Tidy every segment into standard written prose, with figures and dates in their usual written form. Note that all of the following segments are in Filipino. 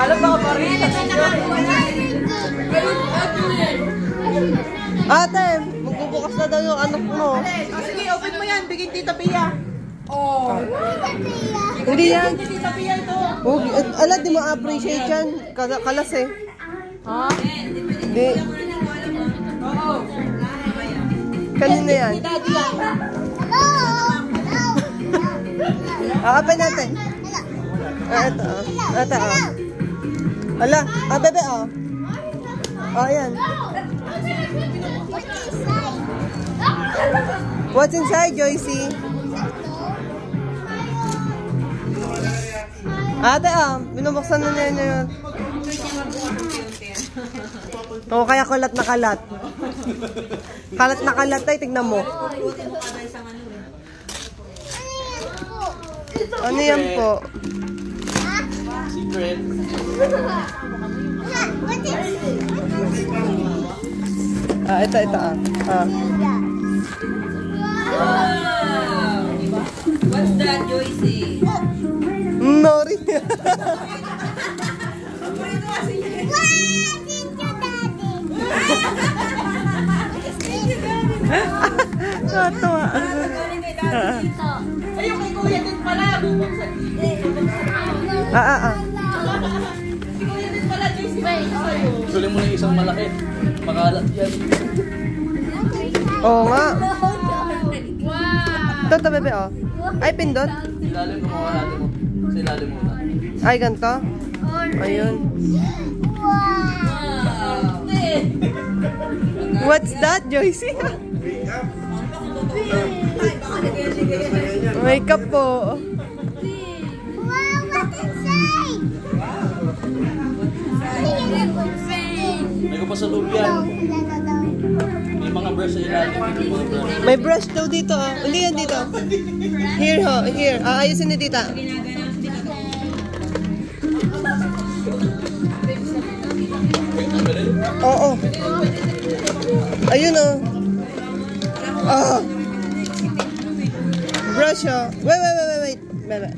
Alam ba ka rin? Ate, magbubukas na daw yung anak mo. Sige, open mo yan. Bigyan Tita Pia. Oh. Hindi yan. Tita Pia ito. Ala, di mo appreciate yan. Kalas eh. Ha? Hindi. Oo. Kanina yan. Daddy yan. Open natin. Ito. Ito. Ala, bebe oh. Ayan. What's inside, Joycey? Ate, binubuksan na niya yun. Oo, kaya kalat na kalat. Kalat na kalat ay, tignan mo. Ano yan po? Secret. Ito. Wow! What's that, Joycey? Nori. Natawa. Ay, yung kay Kuya din pala. Bubuksan. Si Kuya din pala, Joycey. Tuloy mo na yung isang malaki. Makalat yan. Oo nga. Wow! Ito, bebe, oh. Ay, pindot. Ilalim mo mga natin mo. Sa ilalim muna. Ay, ganito. Ayun. Wow! What's that, Joycey? Makeup po. May kapasalub yan. May mga brush sa ilalim. May brush daw dito, oh. Hindi yan dito. Here, ho. Here. Ayusin ni tita. Oo. Ayun, oh. Brush, oh. Wait. Bebe.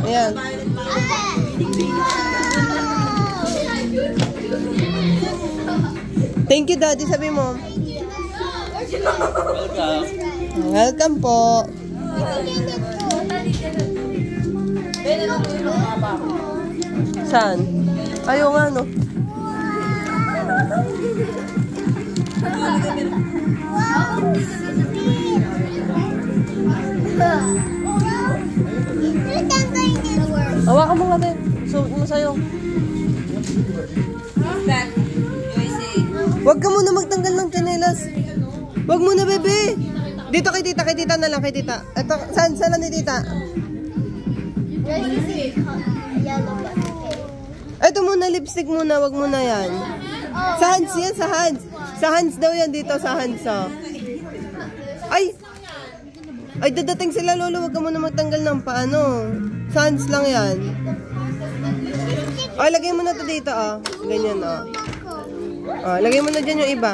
Ayan. Thank you, Daddy. Sabi mo. Welcome. Welcome po. Saan? Ayaw nga, no? Hawakan mo nga din. Suot mo sa'yo. Huwag ka muna magtanggal ng tsinelas. Huwag muna, bebe. Dito kay tita na lang, kay tita. Ito, saan ni tita? Ito muna, lipstick muna, wag muna yan. Sa hands yan, sa hands. Sa hands daw yan dito, sa hands, oh. Ay, dadating sila, lolo, wag ka muna magtanggal ng paano. Sa hands lang yan. Oh, lagay mo na to dito, oh. Ganyan, oh. Oh, lagay mo na dyan yung iba.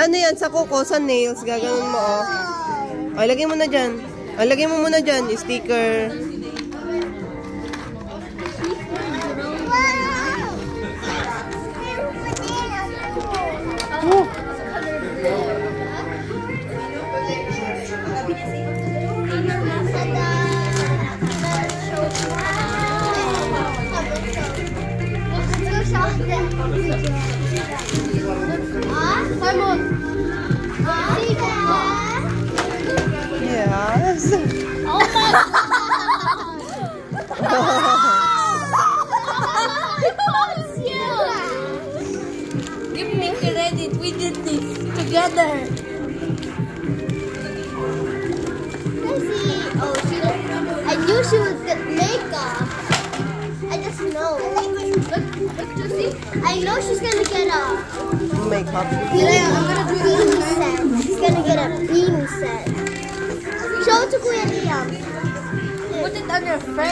Ano yan, sa kuko, sa nails, gagawin mo, oh. Oh, lagay mo na dyan. Oh, lagay mo muna dyan, yung sticker. Oh. Yes. Oh my God. Give me credit. We did this together. I knew she would get makeup. I just know. Look, Josie. I know she's gonna get a Makeup. Yeah, I'm gonna do beanie set. She's gonna get a beanie set. Show it to Kuya Liam. Put it on your face.